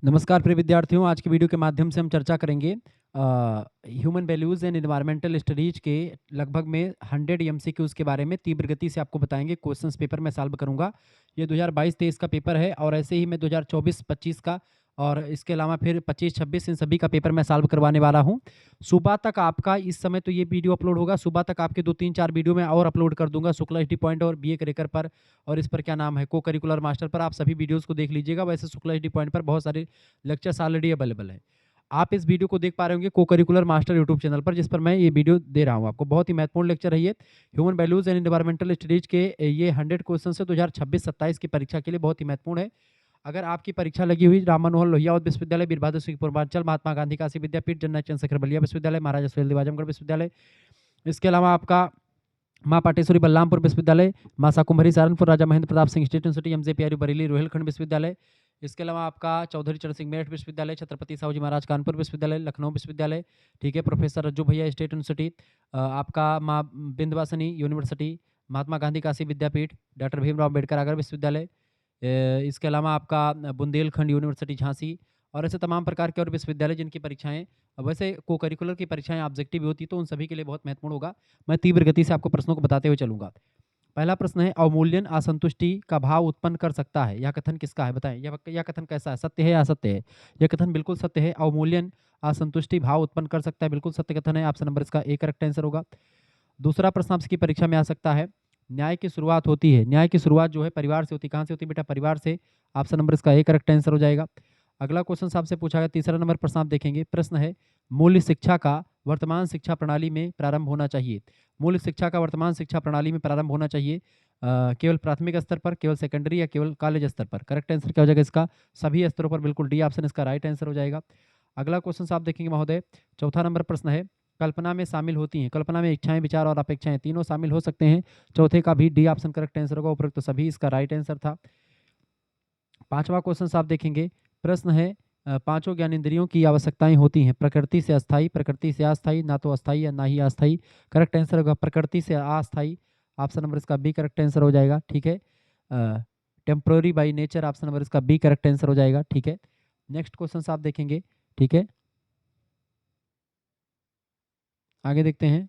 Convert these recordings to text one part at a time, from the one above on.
नमस्कार प्रिय विद्यार्थियों, आज की वीडियो के माध्यम से हम चर्चा करेंगे human values and environmental studies के लगभग में 100 एमसीक्यूज़ के बारे में तीव्र गति से आपको बताएंगे। क्वेश्चंस पेपर मैं सॉल्व करूंगा। ये 2022-23 का पेपर है और ऐसे ही मैं 2024-25 का और इसके अलावा फिर 25-26 इन सभी का पेपर मैं सॉल्व करवाने वाला हूं। सुबह तक आपका, इस समय तो ये वीडियो अपलोड होगा, सुबह तक आपके 2-3-4 वीडियो में और अपलोड कर दूंगा शुक्ला एचडी पॉइंट और बी ए करेकर पर, और इस पर क्या नाम है, को करिकुलर मास्टर पर। आप सभी वीडियोज़ को देख लीजिएगा। वैसे शुक्ला एचडी पॉइंट पर बहुत सारे लेक्चर्स ऑलरेडी अवेलेबल है। आप इस वीडियो को देख पा रहे होंगे को करिकुलर मास्टर यूट्यूब चैनल पर, जिस पर मैं ये वीडियो दे रहा हूँ आपको। बहुत ही महत्वपूर्ण लेक्चर है ये। Human values and environmental studies के ये 100 क्वेश्चन से 2026-27 की परीक्षा के लिए बहुत ही महत्वपूर्ण है। अगर आपकी परीक्षा लगी हुई राम मनोहर लोहिया विश्वविद्यालय, वीरभद्र सिंह पूर्वांचल, महात्मा गांधी काशी विद्यापीठ, जनरल चंद्रशेखर बलिया विश्वविद्यालय, महाराजा सुहेलदेव आजमगढ़ विश्वविद्यालय, इसके अलावा आपका माँ पाटेश्वरी बलरामपुर विश्वविद्यालय, Maa Shakumbhari Saharanpur, Raja Mahendra Pratap Singh state university, MJ पियारी बरेली रोहिलखंड विश्वविद्यालय, इसके अलावा आपका चौधरी चरण सिंह मेरठ विश्वविद्यालय, छत्रपति साहू जी महाराज कानपुर विश्वविद्यालय, लखनऊ विश्वविद्यालय, ठीक है, प्रोफेसर रज्जू भैया स्टेट यूनिवर्सिटी, आपका माँ विंध्यवासिनी यूनिवर्सिटी, महात्मा गांधी काशी विद्यापीठ, डॉक्टर भीमराव अम्बेडकर आगरा विश्वविद्यालय, इसके अलावा आपका बुंदेलखंड यूनिवर्सिटी झांसी, और ऐसे तमाम प्रकार के और विश्वविद्यालय जिनकी परीक्षाएं, वैसे को करिकुलर की परीक्षाएं ऑब्जेक्टिव होती तो उन सभी के लिए बहुत महत्वपूर्ण होगा। मैं तीव्र गति से आपको प्रश्नों को बताते हुए चलूंगा। पहला प्रश्न है, अवमूल्यन असंतुष्टि का भाव उत्पन्न कर सकता है। यह कथन किसका है, बताएं। यह कथन कैसा है, सत्य है या असत्य है? यह कथन बिल्कुल सत्य है। अवमूल्यन असंतुष्टि भाव उत्पन्न कर सकता है, बिल्कुल सत्य कथन है। ऑप्शन नंबर इसका ए करेक्ट आंसर होगा। दूसरा प्रश्न आपकी परीक्षा में आ सकता है, न्याय की शुरुआत होती है। न्याय की शुरुआत जो है परिवार से होती है। कहाँ से होती है बेटा? परिवार से। ऑप्शन नंबर इसका ए करेक्ट आंसर हो जाएगा। अगला क्वेश्चन आपसे पूछा गया, तीसरा नंबर प्रश्न आप देखेंगे। प्रश्न है, मूल्य शिक्षा का वर्तमान शिक्षा प्रणाली में प्रारंभ होना चाहिए। मूल्य शिक्षा का वर्तमान शिक्षा प्रणाली में प्रारंभ होना चाहिए केवल प्राथमिक स्तर पर, केवल सेकेंडरी, या केवल कॉलेज स्तर पर? करेक्ट आंसर क्या हो जाएगा इसका? सभी स्तरों पर, बिल्कुल डी ऑप्शन इसका राइट आंसर हो जाएगा। अगला क्वेश्चन आप देखेंगे महोदय, चौथा नंबर प्रश्न है, कल्पना में शामिल होती हैं। कल्पना में इच्छाएं, विचार और अपेक्षाएं तीनों शामिल हो सकते हैं। चौथे का भी डी ऑप्शन करेक्ट आंसर होगा। उपरोक्त तो सभी इसका राइट आंसर था। पांचवा क्वेश्चन आप देखेंगे। प्रश्न है, पांचों ज्ञानेंद्रियों की आवश्यकताएं होती हैं। प्रकृति से अस्थाई, प्रकृति से अस्थाई, ना तो अस्थाई या ना ही अस्थाई। करेक्ट आंसर होगा प्रकृति से अस्थाई। ऑप्शन नंबर इसका बी करेक्ट आंसर हो जाएगा। ठीक है, temporary by nature, option number इसका बी करेक्ट आंसर हो जाएगा। ठीक है, नेक्स्ट क्वेश्चन आप देखेंगे। ठीक है, आगे देखते हैं।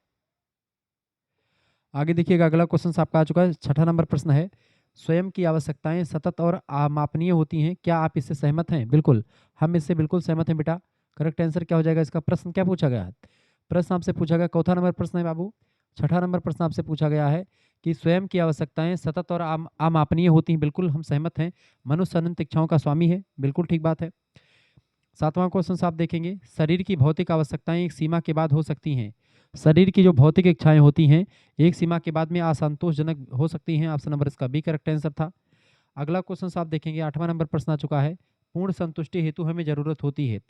आगे देखिएगा, अगला क्वेश्चन आपका आ चुका है। छठा नंबर प्रश्न है, स्वयं की आवश्यकताएं सतत और मापनीय होती हैं। क्या आप इससे सहमत हैं? बिल्कुल, हम इससे बिल्कुल सहमत हैं बेटा। करेक्ट आंसर क्या हो जाएगा इसका? प्रश्न क्या पूछा गया है? प्रश्न आपसे पूछा गया, चौथा नंबर प्रश्न है बाबू। छठा नंबर प्रश्न आपसे पूछा गया है कि स्वयं की आवश्यकताएं सतत और अमापनीय होती हैं। बिल्कुल हम सहमत हैं। मनुष्य अनंत इच्छाओं का स्वामी है, बिल्कुल ठीक बात है। सातवां क्वेश्चन आप देखेंगे, शरीर की भौतिक आवश्यकताएं एक सीमा के बाद हो सकती हैं। शरीर की जो भौतिक इच्छाएं होती हैं एक सीमा के बाद में असंतोषजनक हो सकती हैं। ऑप्शन नंबर इसका बी करेक्ट आंसर था। अगला क्वेश्चन आप देखेंगे, आठवां नंबर प्रश्न आ चुका है, पूर्ण संतुष्टि हेतु हमें जरूरत होती है।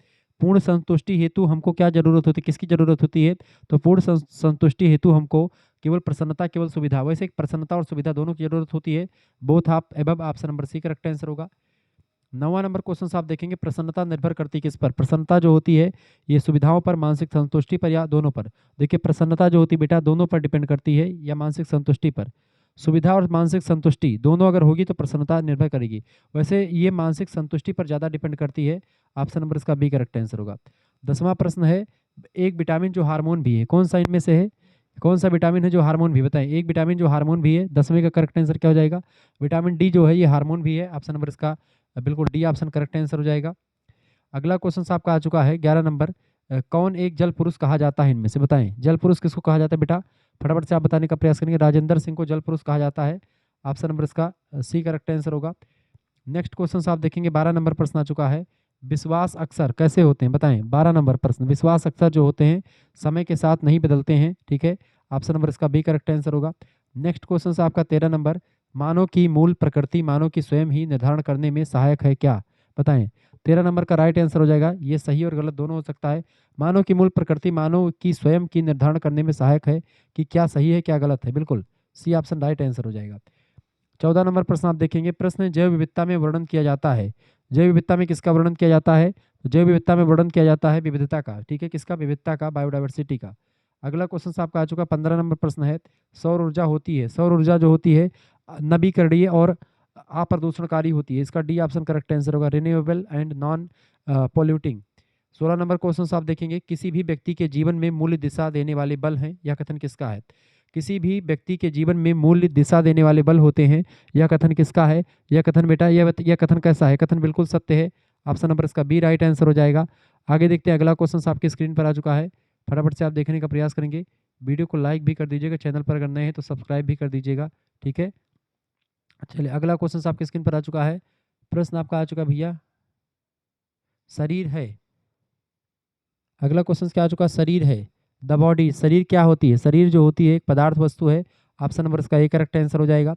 पूर्ण संतुष्टि हेतु हमको क्या जरूरत होती है, किसकी जरूरत होती है? तो पूर्ण संतुष्टि हेतु हमको केवल प्रसन्नता, केवल सुविधा, वैसे प्रसन्नता और सुविधा दोनों की जरूरत होती है। Both of above, option number c correct answer होगा। नौवां नंबर क्वेश्चन आप देखेंगे, प्रसन्नता निर्भर करती है किस पर? प्रसन्नता जो होती है ये सुविधाओं पर, मानसिक संतुष्टि पर, या दोनों पर? देखिए, प्रसन्नता जो होती है बेटा दोनों पर डिपेंड करती है, या मानसिक संतुष्टि पर। सुविधा और मानसिक संतुष्टि दोनों अगर होगी तो प्रसन्नता निर्भर करेगी। वैसे ये मानसिक संतुष्टि पर ज़्यादा डिपेंड करती है। ऑप्शन नंबर इसका बी करेक्ट आंसर होगा। 10वां प्रश्न है, एक विटामिन जो हार्मोन भी है, कौन सा इनमें से है? कौन सा विटामिन है जो हार्मोन भी? बताएं, एक विटामिन जो हार्मोन भी है। 10वें का करेक्ट आंसर क्या हो जाएगा? विटामिन डी जो है ये हार्मोन भी है। ऑप्शन नंबर इसका बिल्कुल डी ऑप्शन करेक्ट आंसर हो जाएगा। अगला क्वेश्चन आपका आ चुका है 11 नंबर, कौन एक जल पुरुष कहा जाता है इनमें से? बताएं, जल पुरुष किसको कहा जाता है बेटा? फटाफट से आप बताने का प्रयास करेंगे। राजेंद्र सिंह को जल पुरुष कहा जाता है। ऑप्शन नंबर इसका सी करेक्ट आंसर होगा। नेक्स्ट क्वेश्चन आप देखेंगे, 12 नंबर प्रश्न आ चुका है, विश्वास अक्सर कैसे होते हैं? बताएं, 12 नंबर प्रश्न, विश्वास अक्सर जो होते हैं समय के साथ नहीं बदलते हैं। ठीक है, ऑप्शन नंबर इसका बी करेक्ट आंसर होगा। नेक्स्ट क्वेश्चन आपका 13 नंबर, मानव की मूल प्रकृति मानव की स्वयं ही निर्धारण करने में सहायक है क्या? बताएं, 13 नंबर का राइट आंसर हो जाएगा। ये सही और गलत दोनों हो सकता है। मानव की मूल प्रकृति मानव की स्वयं की निर्धारण करने में सहायक है, कि क्या सही है क्या गलत है? बिल्कुल सी ऑप्शन राइट आंसर हो जाएगा। 14 नंबर प्रश्न आप देखेंगे, प्रश्न जैव विविधता में वर्णन किया जाता है। जैव विविधता में किसका वर्णन किया जाता है? तो जैव विविधता में वर्णन किया जाता है विविधता का। ठीक है, किसका? विविधता का, बायोडाइवर्सिटी का। अगला क्वेश्चन आपका आ चुका 15 नंबर प्रश्न है, सौर ऊर्जा होती है। सौर ऊर्जा जो होती है नवीकरणीय और अप्रदूषणकारी होती है। इसका डी ऑप्शन करेक्ट आंसर होगा, renewable and non polluting. 16 number question आप देखेंगे, किसी भी व्यक्ति के जीवन में मूल्य दिशा देने वाले बल हैं, यह कथन किसका है? किसी भी व्यक्ति के जीवन में मूल्य दिशा देने वाले बल होते हैं, यह कथन किसका है? यह कथन बेटा, यह कथन कैसा है? कथन बिल्कुल सत्य है। ऑप्शन नंबर इसका बी राइट आंसर हो जाएगा। आगे देखते हैं, अगला क्वेश्चन आपकी स्क्रीन पर आ चुका है, फटाफट से आप देखने का प्रयास करेंगे। वीडियो को लाइक भी कर दीजिएगा, चैनल पर अगर नए हैं तो सब्सक्राइब भी कर दीजिएगा, ठीक है। चलिए, अगला क्वेश्चन आपकी स्क्रीन पर आ चुका है। प्रश्न आपका आ चुका भैया, शरीर है। अगला क्वेश्चन क्या आ चुका है? शरीर है, द बॉडी। शरीर क्या होती है? शरीर जो होती है एक पदार्थ वस्तु है। ऑप्शन नंबर इसका ए करेक्ट आंसर हो जाएगा।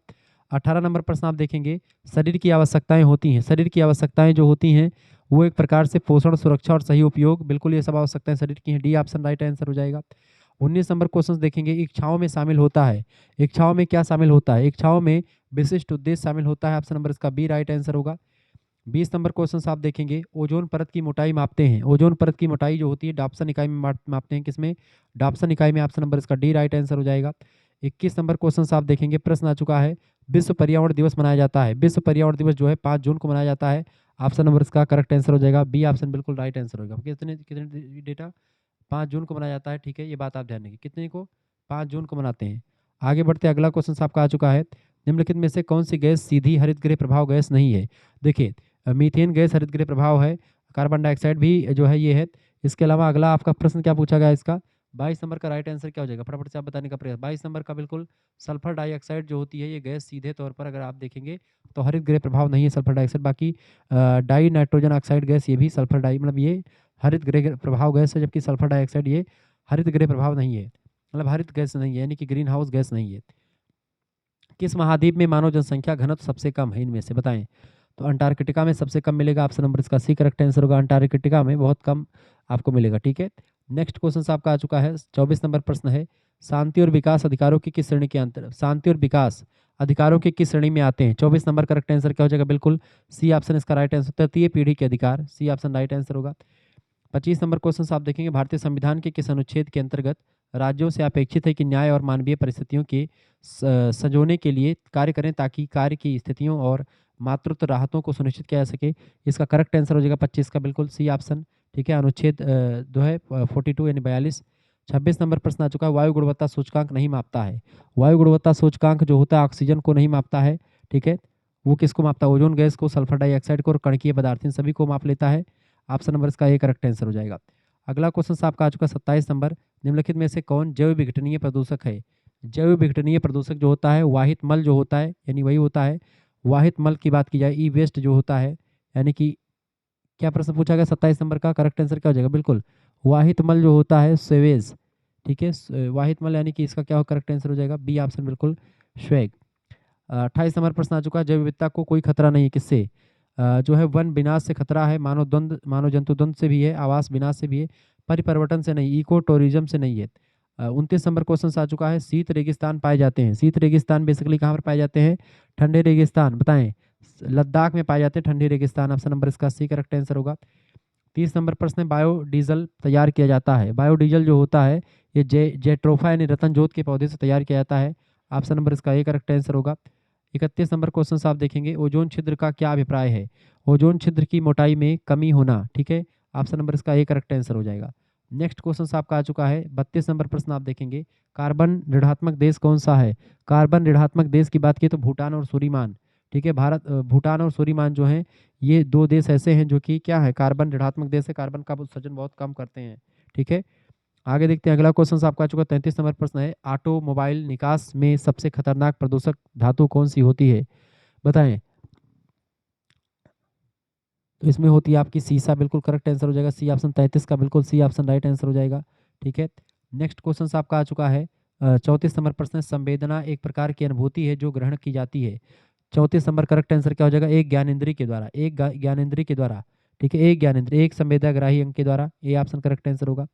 18 नंबर प्रश्न आप देखेंगे, शरीर की आवश्यकताएं होती हैं। शरीर की आवश्यकताएं जो होती हैं वो एक प्रकार से पोषण, सुरक्षा और सही उपयोग, बिल्कुल ये सब आवश्यकताएं शरीर की हैं। डी ऑप्शन राइट आंसर हो जाएगा। 19 नंबर क्वेश्चन देखेंगे, इच्छाओं में शामिल होता है। इच्छाओं में क्या शामिल होता है? इच्छाओं में विशिष्ट उद्देश्य शामिल होता है। ऑप्शन नंबर इसका बी राइट आंसर होगा। 20 नंबर क्वेश्चन आप देखेंगे, ओजोन परत की मोटाई मापते हैं। ओजोन परत की मोटाई जो होती है डाप्सन इकाई में मापते हैं। किसमें? डाप्सन इकाई में। ऑप्शन नंबर इसका डी राइट आंसर हो जाएगा। 21 नंबर क्वेश्चन आप देखेंगे, प्रश्न आ चुका है, विश्व पर्यावरण दिवस मनाया जाता है। विश्व पर्यावरण दिवस जो है 5 जून को मनाया जाता है। ऑप्शन नंबर इसका करेक्ट आंसर हो जाएगा, बी ऑप्शन बिल्कुल राइट आंसर होगा। कितने कितने डेटा? 5 जून को मनाया जाता है, ठीक है, ये बात आप ध्यान रखिए। कितने को? 5 जून को मनाते हैं। आगे बढ़ते, अगला क्वेश्चन आपका आ चुका है, निम्नलिखित में से कौन सी गैस सीधी हरितगृह प्रभाव गैस नहीं है? देखिए, मीथेन गैस हरितगृह प्रभाव है, कार्बन डाइऑक्साइड भी जो है ये है। इसके अलावा अगला आपका प्रश्न क्या पूछा गया इसका? 22 नंबर का राइट आंसर क्या हो जाएगा? फटाफट से आप बताने का प्रयास। 22 नंबर का बिल्कुल सल्फर डाइऑक्साइड जो होती है ये गैस सीधे तौर पर अगर आप देखेंगे तो हरितगृह प्रभाव नहीं है सल्फर डाइऑक्साइड। बाकी डाई नाइट्रोजन ऑक्साइड गैस ये भी सल्फर डाई मतलब ये हरितगृह प्रभाव गैस है, जबकि सल्फर डाइऑक्साइड ये हरितगृह प्रभाव नहीं है, मतलब हरित गैस नहीं है, यानी कि ग्रीन हाउस गैस नहीं है। किस महाद्वीप में मानव जनसंख्या घनत्व सबसे कम है? इनमें से बताएं। तो अंटार्कटिका में सबसे कम मिलेगा। ऑप्शन नंबर इसका सी करेक्ट आंसर होगा, अंटार्कटिका में बहुत कम आपको मिलेगा, ठीक है। नेक्स्ट क्वेश्चन आपका आ चुका है, 24 नंबर प्रश्न है, शांति और विकास अधिकारों की किस श्रेणी के अंतर? शांति और विकास अधिकारों की किस श्रेणी में आते हैं? 24 नंबर करेक्ट आंसर क्या हो जाएगा? बिल्कुल सी ऑप्शन इसका राइट आंसर, तृतीय पीढ़ी के अधिकार, सी ऑप्शन राइट आंसर होगा। 25 नंबर क्वेश्चन आप देखेंगे, भारतीय संविधान के किस अनुच्छेद के अंतर्गत राज्यों से अपेक्षित है कि न्याय और मानवीय परिस्थितियों के संजोने के लिए कार्य करें ताकि कार्य की स्थितियों और मातृत्व राहतों को सुनिश्चित किया जा सके? इसका करेक्ट आंसर हो जाएगा 25 का बिल्कुल सी ऑप्शन, ठीक है। अनुच्छेद जो है 42 यानी 42। 26 नंबर प्रश्न आ चुका है, वायु गुणवत्ता सूचकांक नहीं मापता है। वायु गुणवत्ता सूचकांक जो होता है ऑक्सीजन को नहीं मापता है, ठीक है। वो किसको मापता है? ओजोन गैस को, सल्फर डाइऑक्साइड को और कणकीय पदार्थ, इन सभी को माप लेता है। ऑप्शन नंबर इसका ए करेक्ट आंसर हो जाएगा। अगला क्वेश्चन आपका आ चुका है 27 नंबर, निम्नलिखित में से कौन जैव विघटनीय प्रदूषक है? जैव विघटनीय प्रदूषक जो होता है वाहित मल जो होता है, यानी वही होता है। वाहित मल की बात की जाए, ई वेस्ट जो होता है, यानी कि क्या प्रश्न पूछा गया 27 नंबर का? करेक्ट आंसर क्या हो जाएगा? बिल्कुल वाहित मल जो होता है स्वेज, ठीक है। वाहित मल यानी कि इसका क्या हो करेक्ट आंसर हो जाएगा? बी ऑप्शन बिल्कुल स्वेग। 28 नंबर प्रश्न आ चुका है, जैव विविधता को कोई खतरा नहीं, किससे? जो है वन विनाश से खतरा है, मानव जंतु द्वंद से भी है, आवास विनाश से भी है, परिपरिवर्तन से नहीं, इको टूरिज्म से नहीं है। 29 नंबर क्वेश्चन आ चुका है, शीत रेगिस्तान पाए जाते हैं। शीत रेगिस्तान बेसिकली कहाँ पर पाए जाते हैं? ठंडे रेगिस्तान, बताएं। लद्दाख में पाए जाते हैं ठंडे रेगिस्तान, ऑप्शन नंबर इसका सी करेक्ट आंसर होगा। 30 नंबर प्रश्न है, बायोडीजल तैयार किया जाता है। बायोडीजल जो होता है ये जेट्रोफा यानी रतन जोत के पौधे से तैयार किया जाता है। ऑप्शन नंबर इसका ए करेक्ट आंसर होगा। 31 नंबर क्वेश्चन आप देखेंगे, ओजोन छिद्र का क्या अभिप्राय है? ओजोन छिद्र की मोटाई में कमी होना, ठीक है। ऑप्शन नंबर इसका ए करेक्ट आंसर हो जाएगा। नेक्स्ट क्वेश्चन आपका आ चुका है 32 नंबर प्रश्न आप देखेंगे, कार्बन ऋणात्मक देश कौन सा है? कार्बन ऋणात्मक देश की बात की तो भूटान और सूरीमान, ठीक है। भूटान और सूरीमान जो हैं ये दो देश ऐसे हैं जो कि क्या है, कार्बन ऋणात्मक देश है, कार्बन का उत्सर्जन बहुत कम करते हैं, ठीक है। आगे देखते हैं, अगला क्वेश्चन आपका आ चुका 33 नंबर प्रश्न है, ऑटोमोबाइल निकास में सबसे खतरनाक प्रदूषक धातु कौन सी होती है? बताएं। तो इसमें होती है आपकी सीसा, बिल्कुल करेक्ट आंसर हो जाएगा सी ऑप्शन 33 का बिल्कुल सी ऑप्शन राइट आंसर हो जाएगा, ठीक है। नेक्स्ट क्वेश्चन आपका आ चुका है 34 नंबर प्रश्न है, संवेदना एक प्रकार की अनुभूति है जो ग्रहण की जाती है। 34 नंबर करेक्ट आंसर क्या हो जाएगा? एक ज्ञानेंद्रिय के द्वारा, एक ज्ञानेंद्रिय के द्वारा, ठीक है। एक ज्ञानेंद्रिय, एक संवेदनाग्राही अंग के द्वारा, ए ऑप्शन करेक्ट आंसर होगा।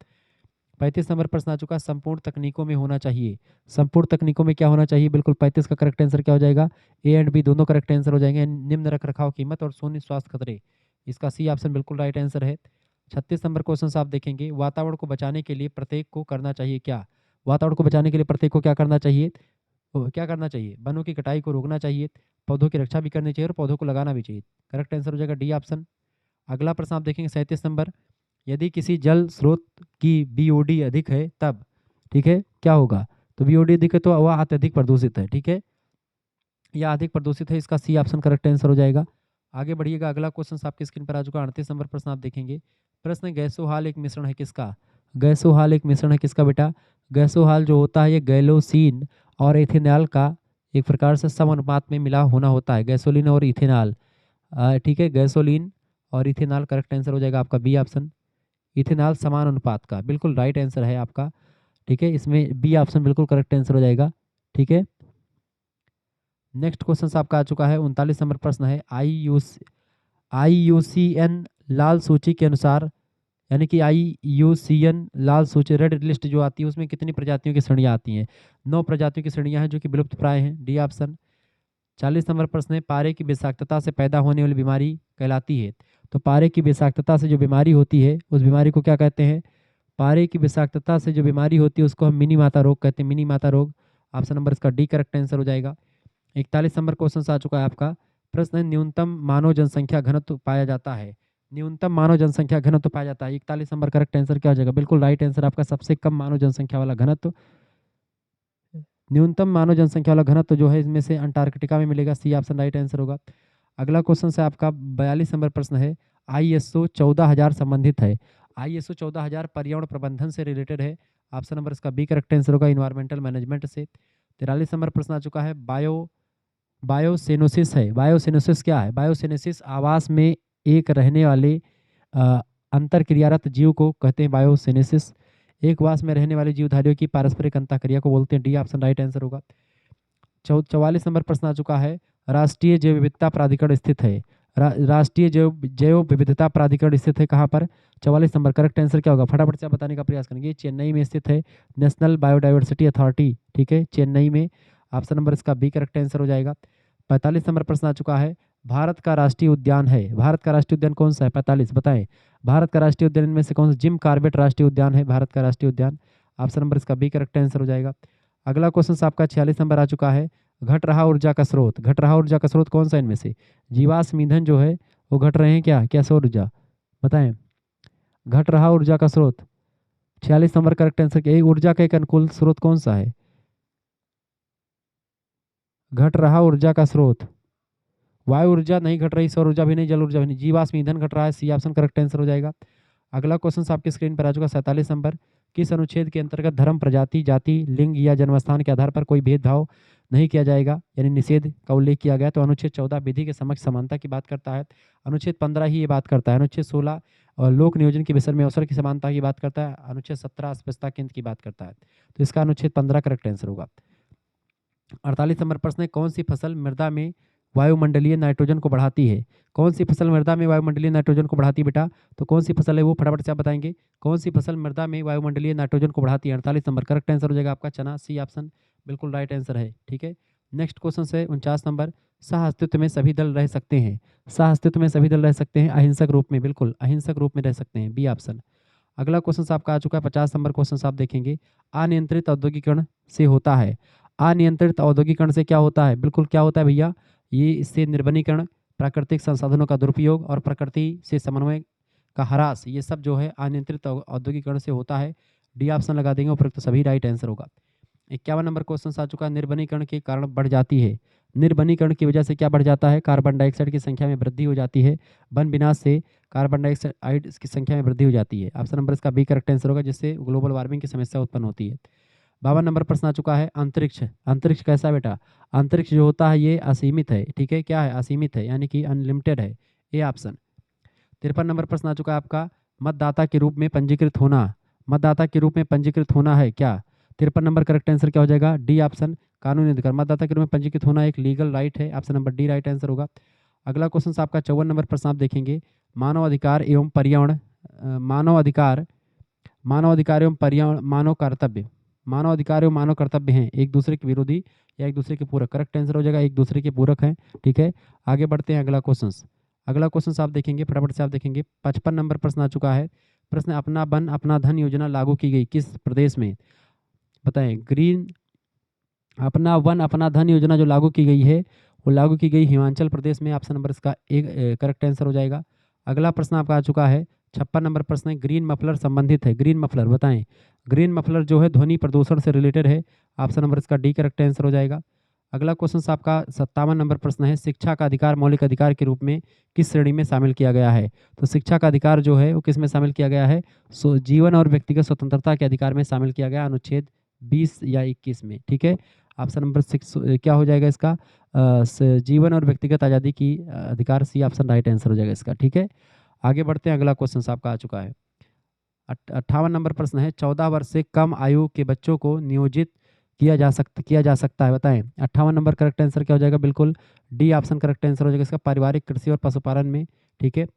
35 नंबर प्रश्न आ चुका है, संपूर्ण तकनीकों में होना चाहिए। संपूर्ण तकनीकों में क्या होना चाहिए? बिल्कुल 35 का करेक्ट आंसर क्या हो जाएगा? ए एंड बी दोनों करेक्ट आंसर हो जाएंगे। निम्न रख रखाव कीमत और शून्य स्वास्थ्य खतरे, इसका सी ऑप्शन बिल्कुल राइट आंसर है। 36 नंबर क्वेश्चन आप देखेंगे, वातावरण को बचाने के लिए प्रत्येक को करना चाहिए क्या? वातावरण को बचाने के लिए प्रत्येक को क्या करना चाहिए? क्या करना चाहिए? वनों की कटाई को रोकना चाहिए, पौधों की रक्षा भी करनी चाहिए और पौधों को लगाना भी चाहिए। करेक्ट आंसर हो जाएगा डी ऑप्शन। अगला प्रश्न आप देखेंगे 37 नंबर, यदि किसी जल स्रोत की बीओडी अधिक है तब, ठीक है, क्या होगा? तो बीओडी अधिक है तो वह अत्यधिक प्रदूषित है, ठीक है, या अधिक प्रदूषित है, इसका सी ऑप्शन करेक्ट आंसर हो जाएगा। आगे बढ़िएगा, अगला क्वेश्चन आपकी स्क्रीन पर आ चुका है। 38 नंबर प्रश्न आप देखेंगे। प्रश्न, गैसोहाल एक मिश्रण है किसका? गैसोहाल एक मिश्रण है किसका बेटा? गैसोहाल जो होता है ये गैलोसीन और इथेनॉल का एक प्रकार से सम अनुपात में मिला होना होता है, गैसोलीन और इथेनॉल। ठीक है, गैसोलीन और इथेनॉल करेक्ट आंसर हो जाएगा आपका बी ऑप्शन। इथेनॉल समान अनुपात का, बिल्कुल राइट आंसर है आपका, ठीक है, इसमें बी ऑप्शन बिल्कुल करेक्ट आंसर हो जाएगा, ठीक है। नेक्स्ट क्वेश्चन आपका आ चुका है। 39 नंबर प्रश्न है, IUCN लाल सूची के अनुसार, यानी कि IUCN लाल सूची रेड लिस्ट जो आती है उसमें कितनी प्रजातियों की श्रेणियां आती हैं? 9 प्रजातियों की श्रेणियां हैं जो कि विलुप्त प्राय हैं, डी ऑप्शन। 40 नंबर प्रश्न है, पारे की विषाक्तता से पैदा होने वाली बीमारी कहलाती है? तो पारे की विषाक्तता से जो बीमारी होती है उस बीमारी को क्या कहते हैं? पारे की विषाक्तता से जो बीमारी होती है उसको हम मिनी माता रोग कहते हैं, मिनी माता रोग। ऑप्शन नंबर इसका डी करेक्ट आंसर हो जाएगा। 41 नंबर क्वेश्चन आ चुका है आपका। प्रश्न है, न्यूनतम मानव जनसंख्या घनत्व पाया जाता है? न्यूनतम मानव जनसंख्या घनत्व पाया जाता है, 41 नंबर करेक्ट आंसर क्या हो जाएगा? बिल्कुल राइट आंसर आपका, सबसे कम मानव जनसंख्या वाला घनत्व, न्यूनतम मानव जनसंख्या वाला घनत्व जो है इसमें से अंटार्कटिका में मिलेगा, सी ऑप्शन राइट आंसर होगा। अगला क्वेश्चन से आपका 42 नंबर प्रश्न है, ISO 14000 संबंधित है? ISO 14000 पर्यावरण प्रबंधन से रिलेटेड है, ऑप्शन नंबर इसका बी करेक्ट आंसर होगा, इन्वायरमेंटल मैनेजमेंट से। 43 नंबर प्रश्न आ चुका है, बायोसिनोसिस है। बायोसिनोसिस क्या है? बायोसिनोसिस आवास में एक रहने वाले अंतर क्रियारत जीव को कहते हैं बायोसिनोसिस। एक वास में रहने वाले जीवधारियों की पारस्परिक अंतःक्रिया को बोलते हैं, डी ऑप्शन राइट आंसर होगा। 44 नंबर प्रश्न आ चुका है, राष्ट्रीय जैव विविधता प्राधिकरण स्थित है? राष्ट्रीय जैव जैव विविधता प्राधिकरण स्थित है कहाँ पर? 44 नंबर करेक्ट आंसर क्या होगा? फटाफट से आप बताने का प्रयास करेंगे। चेन्नई में स्थित है, नेशनल बायोडाइवर्सिटी अथॉरिटी, ठीक है, चेन्नई में। ऑप्शन नंबर इसका बी करेक्ट आंसर हो जाएगा। 45 नंबर प्रश्न आ चुका है, भारत का राष्ट्रीय उद्यान है? भारत का राष्ट्रीय उद्यान कौन सा है? 45 बताएं। भारत का राष्ट्रीय उद्यान में से कौन सा? जिम कॉर्बेट राष्ट्रीय उद्यान है भारत का राष्ट्रीय उद्यान। ऑप्शन नंबर इसका बी करेक्ट आंसर हो जाएगा। अगला क्वेश्चन आपका 46 नंबर आ चुका है, घट रहा ऊर्जा का स्रोत। घट रहा ऊर्जा का स्रोत कौन सा इनमें से? जीवाश्म ईंधन जो है वो घट रहे हैं क्या? क्या सौर ऊर्जा? बताएं। घट रहा ऊर्जा का स्रोत, 46 नंबर करेक्ट आंसर। एक ऊर्जा का एक अनुकूल स्रोत कौन सा है? घट रहा ऊर्जा का स्रोत, वायु ऊर्जा नहीं घट रही, सौर ऊर्जा भी नहीं, जल ऊर्जा भी नहीं, जीवाश्म ईंधन घट रहा है, सी ऑप्शन करेक्ट आंसर हो जाएगा। अगला क्वेश्चन आपकी स्क्रीन पर आ चुका 47 नंबर, किस अनुच्छेद के अंतर्गत धर्म, प्रजाति, जाति, लिंग या जन्मस्थान के आधार पर कोई भेदभाव नहीं किया जाएगा, यानी निषेध का उल्लेख किया गया? तो अनुच्छेद 14 विधि के समक्ष समानता की बात करता है। अनुच्छेद 15 ही ये बात करता है। अनुच्छेद 16 और लोक नियोजन के विषय में अवसर की समानता की बात करता है। अनुच्छेद 17 अस्पृश्यता केंद्र की बात करता है। तो इसका अनुच्छेद 15 करेक्ट आंसर होगा। 48 नंबर प्रश्न है, कौन सी फसल मृदा में वायुमंडलीय नाइट्रोजन को बढ़ाती है? कौन सी फसल मृदा में वायुमंडलीय नाइट्रोजन को बढ़ाती है बेटा? तो कौन सी फसल है वो? फटाफट से आप बताएंगे। कौन सी फसल मृदा में वायुमंडलीय नाइट्रोजन को बढ़ाती है? 48 नंबर करेक्ट आंसर हो जाएगा आपका चना, सी ऑप्शन बिल्कुल राइट आंसर है, ठीक है। नेक्स्ट क्वेश्चन है 49 नंबर, सह अस्तित्व में सभी दल रह सकते हैं? सह अस्तित्व में सभी दल रह सकते हैं अहिंसक रूप में, बिल्कुल अहिंसक रूप में रह सकते हैं, बी ऑप्शन। अगला क्वेश्चन आपका आ चुका है 50 नंबर क्वेश्चन आप देखेंगे, अनियंत्रित औद्योगिकरण से होता है? अनियंत्रित औद्योगिकरण से क्या होता है? बिल्कुल क्या होता है भैया? ये इससे निर्वनीकरण, प्राकृतिक संसाधनों का दुरुपयोग और प्रकृति से समन्वय का ह्रास, ये सब जो है अनियंत्रित औद्योगिकरण से होता है, डी ऑप्शन लगा देंगे, उपरोक्त सभी राइट आंसर होगा। 51 नंबर क्वेश्चन आ चुका है, निर्वनीकरण के कारण बढ़ जाती है? निर्वनीकरण की वजह से क्या बढ़ जाता है? कार्बन डाइऑक्साइड की संख्या में वृद्धि हो जाती है। वन विनाश से कार्बन डाइऑक्साइड की संख्या में वृद्धि हो जाती है, ऑप्शन नंबर इसका बी करेक्ट आंसर होगा, जिससे ग्लोबल वार्मिंग की समस्या उत्पन्न होती है। 52 नंबर प्रश्न आ चुका है, अंतरिक्ष। अंतरिक्ष कैसा है बेटा? अंतरिक्ष जो होता है ये असीमित है, ठीक है, क्या है? असीमित है, यानी कि अनलिमिटेड है, ए ऑप्शन। 53 नंबर प्रश्न आ चुका है आपका, मतदाता के रूप में पंजीकृत होना। मतदाता के रूप में पंजीकृत होना है क्या? 53 नंबर करेक्ट आंसर क्या हो जाएगा? डी ऑप्शन, कानूनी अधिकार। मतदाता के रूप में पंजीकृत होना एक लीगल राइट है, option number D right answer होगा। अगला क्वेश्चन आपका 54 नंबर प्रश्न आप देखेंगे, मानव अधिकार एवं पर्यावरण, मानव अधिकार एवं पर्यावरण, मानव कर्तव्य, मानव अधिकार एवं मानव कर्तव्य हैं एक दूसरे के विरोधी या एक दूसरे के पूरक? करेक्ट आंसर हो जाएगा, एक दूसरे के पूरक हैं, ठीक है। आगे बढ़ते हैं अगला क्वेश्चन। अगला क्वेश्चन आप देखेंगे, फटाफट से आप देखेंगे, 55 नंबर प्रश्न आ चुका है। प्रश्न, अपना वन अपना धन योजना लागू की गई किस प्रदेश में? बताएं। ग्रीन अपना वन अपना धन योजना जो लागू की गई है, वो लागू की गई हिमाचल प्रदेश में। ऑप्शन नंबर इसका एक करेक्ट आंसर हो जाएगा। अगला प्रश्न आपका आ चुका है, 56 नंबर प्रश्न है, ग्रीन मफलर संबंधित है। ग्रीन मफलर बताएं, ग्रीन मफलर जो है ध्वनि प्रदूषण से रिलेटेड है। ऑप्शन नंबर इसका डी करेक्ट आंसर हो जाएगा। अगला क्वेश्चन आपका 57 नंबर प्रश्न है, शिक्षा का अधिकार मौलिक अधिकार के रूप में किस श्रेणी में शामिल किया गया है? तो शिक्षा का अधिकार जो है वो किस में शामिल किया गया है? जीवन और व्यक्तिगत स्वतंत्रता के अधिकार में शामिल किया गया, अनुच्छेद 20 या 21 में। ठीक है, ऑप्शन नंबर 6 क्या हो जाएगा इसका? जीवन और व्यक्तिगत आज़ादी की अधिकार, सी ऑप्शन राइट आंसर हो जाएगा इसका। ठीक है, आगे बढ़ते हैं। अगला क्वेश्चन आपका आ चुका है, 58 नंबर प्रश्न है, 14 वर्ष से कम आयु के बच्चों को नियोजित किया जा सकता है, बताएं। 58 नंबर करेक्ट आंसर क्या हो जाएगा? बिल्कुल डी ऑप्शन करेक्ट आंसर हो जाएगा इसका, पारिवारिक कृषि और पशुपालन में। ठीक है,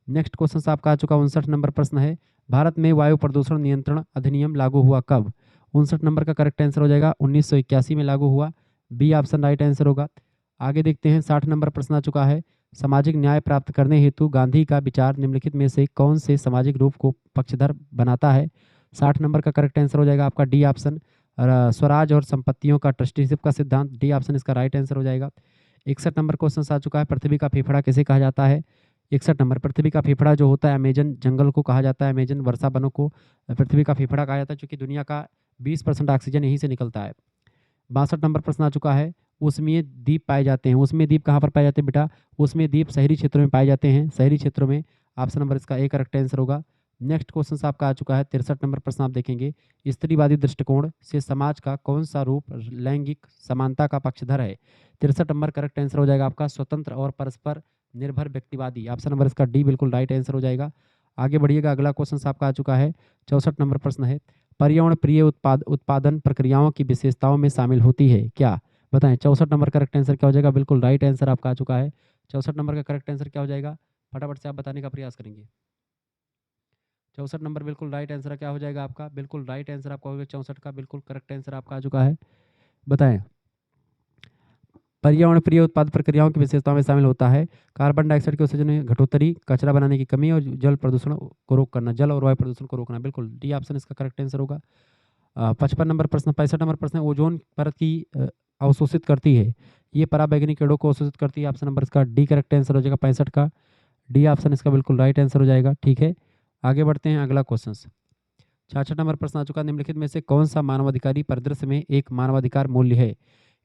नेक्स्ट क्वेश्चन आपका आ चुका 59 नंबर प्रश्न है, भारत में वायु प्रदूषण नियंत्रण अधिनियम लागू हुआ कब? 59 नंबर का करेक्ट आंसर हो जाएगा 1981 में लागू हुआ, बी ऑप्शन राइट आंसर होगा। आगे देखते हैं, 60 नंबर प्रश्न आ चुका है, सामाजिक न्याय प्राप्त करने हेतु गांधी का विचार निम्नलिखित में से कौन से सामाजिक रूप को पक्षधर बनाता है? 60 नंबर का करेक्ट आंसर हो जाएगा आपका डी ऑप्शन, स्वराज और संपत्तियों का ट्रस्टीशिप का सिद्धांत, डी ऑप्शन इसका राइट आंसर हो जाएगा। 61 नंबर क्वेश्चन आ चुका है, पृथ्वी का फेफड़ा किसे कहा जाता है? 61 नंबर, पृथ्वी का फेफड़ा जो होता है अमेजन जंगल को कहा जाता है, अमेजन वर्षा वनों को पृथ्वी का फेफड़ा कहा जाता है, क्योंकि दुनिया का 20% ऑक्सीजन यहीं से निकलता है। 62 नंबर प्रश्न आ चुका है, उसमें द्वीप पाए जाते हैं, उसमें द्वीप कहाँ पर पाए जाते हैं बेटा? उसमें द्वीप शहरी क्षेत्रों में पाए जाते हैं, शहरी क्षेत्रों में। ऑप्शन नंबर इसका ए करेक्ट आंसर होगा। नेक्स्ट क्वेश्चन आपका आ चुका है, 63 नंबर प्रश्न आप देखेंगे, स्त्रीवादी दृष्टिकोण से समाज का कौन सा रूप लैंगिक समानता का पक्षधर है? 63 नंबर करेक्ट आंसर हो जाएगा आपका, स्वतंत्र और परस्पर निर्भर व्यक्तिवादी। ऑप्शन नंबर इसका डी बिल्कुल राइट आंसर हो जाएगा। आगे बढ़िएगा, अगला क्वेश्चन आपका आ चुका है, 64 नंबर प्रश्न है, पर्यावरण प्रिय उत्पादन प्रक्रियाओं की विशेषताओं में शामिल होती है क्या? बताएं। 64 नंबर करेक्ट आंसर क्या हो जाएगा? बिल्कुल राइट आंसर आपका आ चुका है। 64 नंबर का करेक्ट आंसर क्या हो जाएगा? फटाफट से आप बताने का प्रयास करेंगे। 64 नंबर बिल्कुल राइट आंसर क्या हो जाएगा आपका? बिल्कुल राइट आंसर आपका होगा 64 का, बिल्कुल करेक्ट आंसर आपका आ चुका है। बताएं। पर्यावरण प्रिय उत्पाद प्रक्रियाओं की विशेषताओं में शामिल होता है कार्बन डाइऑक्साइड के उत्सर्जन में घटोत्तरी, कचरा बनाने की कमी और जल प्रदूषण को रोक करना, जल और वायु प्रदूषण को रोकना। बिल्कुल डी ऑप्शन इसका करेक्ट आंसर होगा। 55 नंबर प्रश्न, 65 नंबर प्रश्न, ओजोन परत की अवशोषित करती है, ये पराबैंगनी किरणों को अवशोषित करती है। ऑप्शन नंबर इसका डी करेक्ट आंसर हो जाएगा, 65 का डी ऑप्शन इसका बिल्कुल राइट आंसर हो जाएगा। ठीक है, आगे बढ़ते हैं, अगला क्वेश्चन 66 नंबर प्रश्न आ चुका, निम्नलिखित में से कौन सा मानवाधिकारी परिदृश्य में एक मानवाधिकार मूल्य है?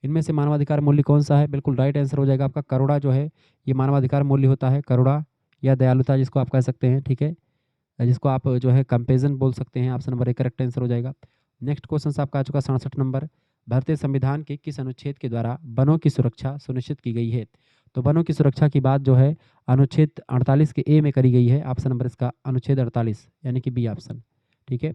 इनमें से मानवाधिकार मूल्य कौन सा है? बिल्कुल राइट आंसर हो जाएगा आपका, करुणा जो है ये मानवाधिकार मूल्य होता है, करुणा या दयालुता जिसको आप कह सकते हैं। ठीक है, जिसको आप जो है कंपेजन बोल सकते हैं। Option number A correct answer हो जाएगा। नेक्स्ट क्वेश्चन आपका आ चुका 67 नंबर, भारतीय संविधान के किस अनुच्छेद के द्वारा वनों की सुरक्षा सुनिश्चित की गई है? तो वनों की सुरक्षा की बात जो है अनुच्छेद 48 के ए में करी गई है। ऑप्शन नंबर इसका अनुच्छेद 48 यानी कि बी ऑप्शन। ठीक है,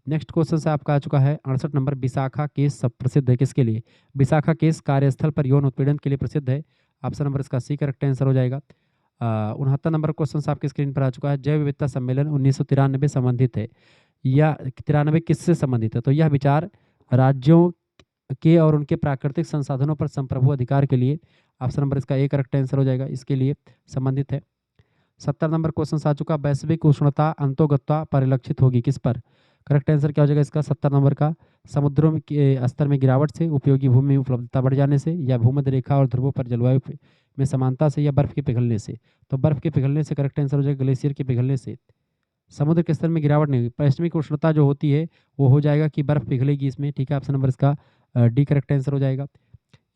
नेक्स्ट क्वेश्चन से आपका आ चुका है 68 नंबर, विशाखा केस सब प्रसिद्ध है किसके लिए? विशाखा केस कार्यस्थल पर यौन उत्पीड़न के लिए प्रसिद्ध है। ऑप्शन नंबर इसका सी करेक्ट आंसर हो जाएगा। 69 नंबर क्वेश्चन आपकी स्क्रीन पर आ चुका है, जैव विविधता सम्मेलन 1993 संबंधित है, या 93 किससे संबंधित है? तो यह विचार राज्यों के और उनके प्राकृतिक संसाधनों पर संप्रभु अधिकार के लिए, ऑप्शन नंबर इसका ए करेक्ट आंसर हो जाएगा, इसके लिए संबंधित है। 70 नंबर क्वेश्चन आ चुका, वैश्विक उष्णता अंतोगत्वा परिलक्षित होगी किस पर? करेक्ट आंसर क्या हो जाएगा इसका 70 नंबर का? समुद्रों के स्तर में गिरावट से, उपयोगी भूमि उपलब्धता बढ़ जाने से, या भूमध्य रेखा और ध्रुवों पर जलवायु में समानता से, या बर्फ के पिघलने से। तो बर्फ के पिघलने से करेक्ट आंसर हो जाएगा, ग्लेशियर के पिघलने से। समुद्र के स्तर में गिरावट नहीं हुई, पश्चिमी उष्णता जो होती है वो हो जाएगा कि बर्फ पिघलेगी इसमें। ठीक है, ऑप्शन नंबर इसका डी करेक्ट आंसर हो जाएगा।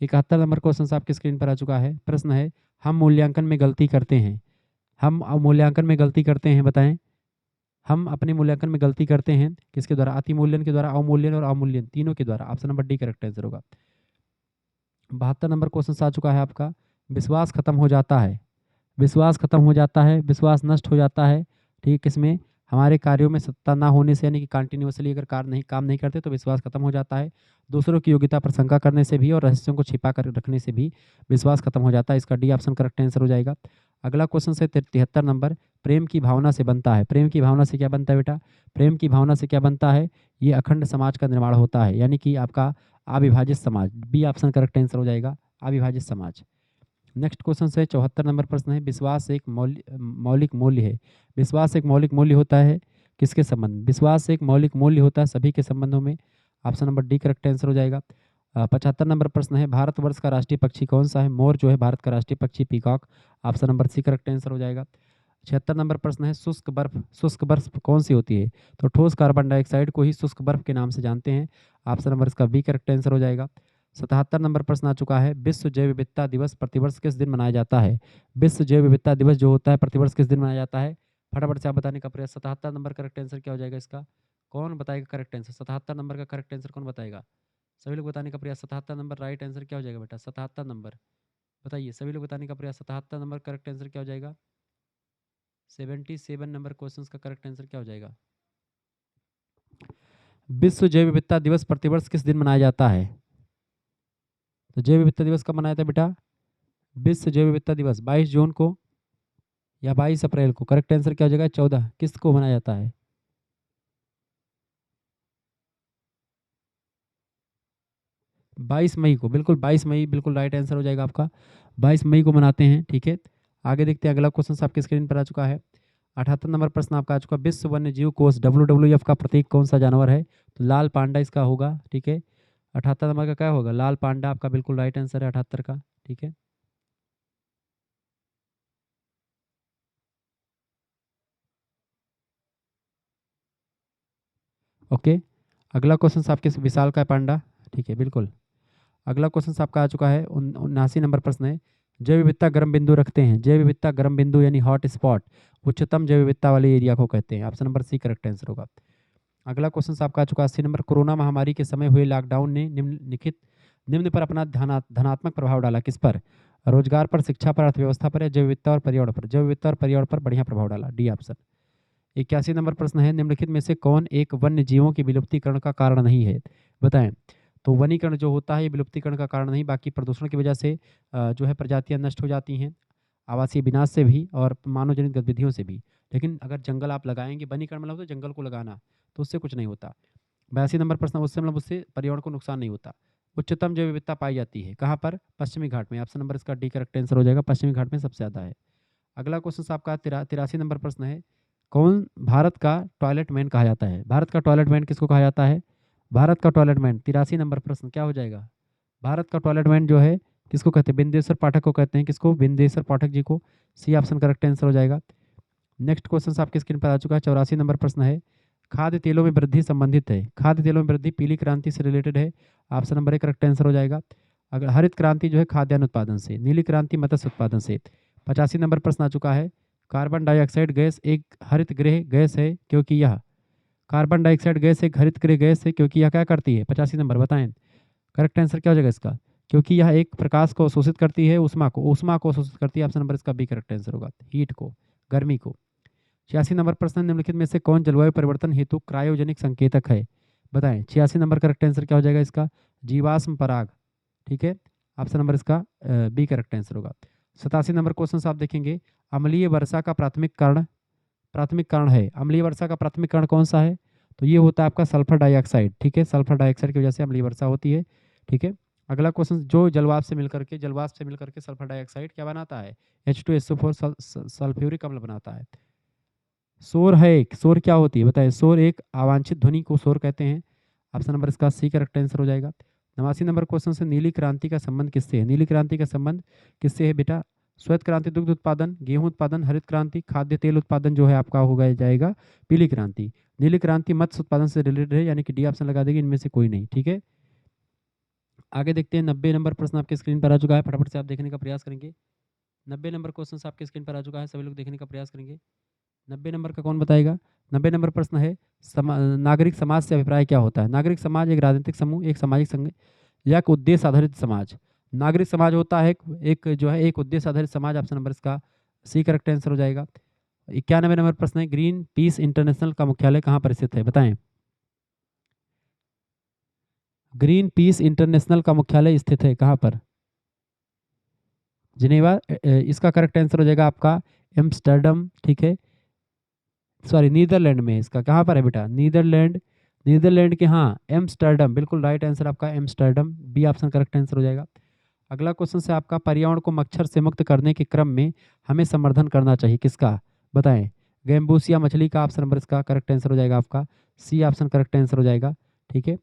71 नंबर क्वेश्चन आपकी स्क्रीन पर आ चुका है, प्रश्न है, हम मूल्यांकन में गलती करते हैं, हम मूल्यांकन में गलती करते हैं, बताएं। हम अपने मूल्यांकन में गलती करते हैं किसके द्वारा? अतिमूल्यन के द्वारा, अवमूल्यन और अवमूल्यन तीनों के द्वारा। Option number D correct answer होगा। 72 नंबर क्वेश्चन आ चुका है आपका, विश्वास खत्म हो जाता है, विश्वास खत्म हो जाता है, विश्वास नष्ट हो जाता है। ठीक है, किसमें? हमारे कार्यों में सत्ता ना होने से, यानी कि कंटिन्यूअसली अगर काम नहीं करते तो विश्वास खत्म हो जाता है। दूसरों की योग्यता पर शंका करने से भी और रहस्यों को छिपा कर रखने से भी विश्वास खत्म हो जाता है। इसका डी ऑप्शन करेक्ट आंसर हो जाएगा। अगला क्वेश्चन से 73 नंबर, प्रेम की भावना से बनता है, प्रेम की भावना से क्या बनता है बेटा? प्रेम की भावना से क्या बनता है? ये अखंड समाज का निर्माण होता है, यानी कि आपका अविभाजित समाज, बी ऑप्शन करेक्ट आंसर हो जाएगा, अविभाजित समाज। नेक्स्ट क्वेश्चन से 74 नंबर प्रश्न है, विश्वास एक मौलिक मूल्य है, विश्वास एक मौलिक मूल्य होता है किसके संबंध में? विश्वास एक मौलिक मूल्य होता है सभी के संबंधों में। Option number D correct answer हो जाएगा। 75 नंबर प्रश्न है, भारतवर्ष का राष्ट्रीय पक्षी कौन सा है? मोर जो है भारत का राष्ट्रीय पक्षी, peacock. Option number c correct answer हो जाएगा। 76 नंबर प्रश्न है, शुष्क बर्फ कौन सी होती है? तो ठोस कार्बन डाइऑक्साइड को ही शुष्क बर्फ के नाम से जानते हैं। ऑप्शन नंबर इसका बी करेक्ट आंसर हो जाएगा। 77 नंबर प्रश्न आ चुका है, विश्व जैव विविधता दिवस प्रतिवर्ष किस दिन मनाया जाता है? विश्व जैव विविधता दिवस जो होता है प्रतिवर्ष किस दिन मनाया जाता है? फटाफट से आप बताने का प्रयास। 77 नंबर करेक्ट आंसर क्या हो जाएगा इसका? कौन बताएगा करेक्ट आंसर? 77 नंबर का करेक्ट आंसर कौन बताएगा? सभी लोग बताने का प्रयास। 77 नंबर राइट आंसर क्या हो जाएगा बेटा? 77 नंबर बताइए, सभी लोग बताने का प्रयास। 77 नंबर करेक्ट आंसर क्या हो जाएगा? 77 नंबर क्वेश्चन का करेक्ट आंसर क्या हो जाएगा? विश्व जैव विविधता दिवस प्रतिवर्ष किस दिन मनाया जाता है? तो जैव विविधता दिवस कब मनाया था बेटा? विश्व जैव विविधता दिवस 22 जून को या 22 अप्रैल को? करेक्ट आंसर क्या हो जाएगा? 14 किस को मनाया जाता है? 22 मई को, बिल्कुल 22 मई बिल्कुल राइट आंसर हो जाएगा आपका। 22 मई को मनाते हैं, ठीक है। आगे देखते हैं, अगला क्वेश्चन आपकी स्क्रीन पर आ चुका है। 78 नंबर प्रश्न आपका आ चुका, विश्व वन्य जीव कोष WWF का प्रतीक कौन सा जानवर है? तो लाल पांडा इसका होगा, ठीक है। 78 नंबर का क्या होगा? लाल पांडा आपका बिल्कुल राइट आंसर है 78 का, ठीक है। ओके, अगला क्वेश्चन आपके विशाल का पांडा, ठीक है बिल्कुल। अगला क्वेश्चन आपका आ चुका है, 79 नंबर प्रश्न है, जैव विविधता गर्म बिंदु रखते हैं। जैव विविधता गर्म बिंदु यानी हॉट स्पॉट उच्चतम जैव विविधता वाले एरिया को कहते हैं। Option number c correct answer होगा। अगला क्वेश्चन आपका आ चुका है 80 नंबर, कोरोना महामारी के समय हुए लॉकडाउन ने निम्न पर अपना धनात्मक प्रभाव डाला। किस पर? रोजगार पर, शिक्षा पर, अर्थव्यवस्था पर, या जैव विविधता और पर्यावरण पर? जैव विविधता और पर्यावरण पर बढ़िया प्रभाव डाला, डी ऑप्शन। 81 नंबर प्रश्न है, निम्नलिखित में से कौन एक वन्य जीवों की विलुप्तीकरण का कारण नहीं है? बताएं। तो वनीकरण जो होता है ये विलुप्तीकरण का कारण नहीं, बाकी प्रदूषण की वजह से जो है प्रजातियां नष्ट हो जाती हैं, आवासीय विनाश से भी और मानव जनित गतिविधियों से भी। लेकिन अगर जंगल आप लगाएंगे, वनीकरण मतलब तो जंगल को लगाना, तो उससे कुछ नहीं होता। 82 नंबर प्रश्न, उससे मतलब उससे पर्यावरण को नुकसान नहीं होता। उच्चतम जैव विविधता पाई जाती है कहाँ पर? पश्चिमी घाट में। ऑप्शन नंबर इसका डी करेक्ट आंसर हो जाएगा, पश्चिमी घाट में सबसे ज़्यादा है। अगला क्वेश्चन आपका 83 नंबर प्रश्न है, कौन भारत का टॉयलेट मैन कहा जाता है? भारत का टॉयलेट मैन किसको कहा जाता है? भारत का टॉयलेट मैन, 83 नंबर प्रश्न क्या हो जाएगा? भारत का टॉयलेट मैन जो है किसको कहते हैं? बिंदेश्वर पाठक को कहते हैं। किसको? बिंदेश्वर पाठक जी को। सी ऑप्शन करेक्ट आंसर हो जाएगा। नेक्स्ट क्वेश्चन आपके स्क्रीन पर आ चुका है, 84 नंबर प्रश्न है, खाद्य तेलों में वृद्धि संबंधित है। खाद्य तेलों में वृद्धि पीली क्रांति से रिलेटेड है। Option number A correct answer हो जाएगा। अगर हरित क्रांति जो है खाद्यान्न उत्पादन से, नीली क्रांति मत्स्य उत्पादन से। 85 नंबर प्रश्न आ चुका है, कार्बन डाइऑक्साइड गैस एक हरित गृह गैस है क्योंकि यह, कार्बन डाइऑक्साइड गैस एक हरित गृह गैस है क्योंकि यह क्या करती है? 85 नंबर बताएं, करेक्ट आंसर क्या हो जाएगा इसका? क्योंकि यह एक प्रकाश को अवशोषित करती है, ऊष्मा को अवशोषित करती है। ऑप्शन नंबर इसका बी करेक्ट आंसर होगा, हीट को, गर्मी को। 86 नंबर प्रश्न, निम्नलिखित में से कौन जलवायु परिवर्तन हेतु क्रायोजेनिक संकेतक है? बताएं। 86 नंबर करेक्ट आंसर क्या हो जाएगा इसका? जीवाश्म पराग, ठीक है। ऑप्शन नंबर इसका बी करेक्ट आंसर होगा। 87 नंबर क्वेश्चन आप देखेंगे, अम्लीय वर्षा का प्राथमिक कारण है। अम्लीय वर्षा का प्राथमिक कारण कौन सा है? तो ये होता है आपका सल्फर डाइऑक्साइड, ठीक है। सल्फर डाइऑक्साइड की वजह से अम्लीय वर्षा होती है, ठीक है। अगला क्वेश्चन, जो जलवाष्प से मिलकर के सल्फर डाइऑक्साइड क्या बनाता है? H2SO4 सल्फ्यूरिक अम्ल बनाता है। शोर है एक, शोर क्या होती है बताइए? शोर एक अवांछित ध्वनि को शोर कहते हैं। ऑप्शन नंबर इसका सी करेक्ट आंसर हो जाएगा। 89 नंबर क्वेश्चन से, नीली क्रांति का संबंध किससे है? नीली क्रांति का संबंध किससे है बेटा? श्वेत क्रांति दुग्ध उत्पादन, गेहूं उत्पादन, हरित क्रांति खाद्य तेल उत्पादन जो है आपका होगा जाएगा पीली क्रांति। नीली क्रांति मत्स्य उत्पादन से रिलेटेड है, यानी कि डी ऑप्शन लगा देगी, इनमें से कोई नहीं, ठीक है। आगे देखते हैं, 90 नंबर प्रश्न आपके स्क्रीन पर आ चुका है, फटाफट से आप देखने का प्रयास करेंगे। 90 नंबर क्वेश्चन आपके स्क्रीन पर आ चुका है, सभी लोग देखने का प्रयास करेंगे। 90 नंबर का कौन बताएगा? 90 नंबर प्रश्न है, नागरिक समाज से अभिप्राय क्या होता है? नागरिक समाज एक राजनीतिक समूह, एक सामाजिक संघ या एक उद्देश्य आधारित समाज। नागरिक समाज होता है एक जो है एक उद्देश्य आधारित समाज। ऑप्शन नंबर इसका सी करेक्ट आंसर हो जाएगा। 91 नंबर प्रश्न है, ग्रीन पीस इंटरनेशनल का मुख्यालय कहाँ पर स्थित है? बताएं। ग्रीन पीस इंटरनेशनल का मुख्यालय स्थित है कहाँ पर? जिनेवा। इसका करेक्ट आंसर हो जाएगा आपका एम्स्टर्डम, ठीक है। सॉरी, नीदरलैंड में। इसका कहाँ पर है बेटा? नीदरलैंड के, हाँ, एम्स्टर्डम, बिल्कुल राइट आंसर आपका Amsterdam, b option correct answer हो जाएगा। अगला क्वेश्चन से आपका, पर्यावरण को मच्छर से मुक्त करने के क्रम में हमें संवर्धन करना चाहिए, किसका? बताएं। गैम्बूसिया मछली का। ऑप्शन नंबर इसका करेक्ट आंसर हो जाएगा आपका सी ऑप्शन करेक्ट आंसर हो जाएगा, ठीक है।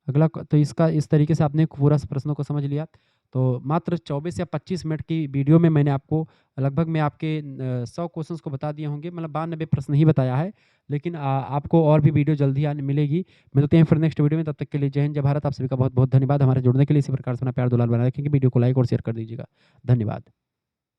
अगला तो इसका इस तरीके से आपने पूरा प्रश्नों को समझ लिया। तो मात्र 24 या 25 मिनट की वीडियो में मैंने आपको लगभग मैं आपके 100 क्वेश्चंस को बता दिए होंगे, मतलब 92 प्रश्न ही बताया है। लेकिन आपको और भी वीडियो जल्दी आने मिलेगी। मिलते हैं फिर नेक्स्ट वीडियो में, तब तक के लिए जय हिंद, जय भारत। आप सभी का बहुत-बहुत धन्यवाद हमारे जुड़ने के लिए। इसी प्रकार से अपना प्यार दुलार बनाए रखेंगे। वीडियो को लाइक और शेयर कर दीजिएगा। धन्यवाद।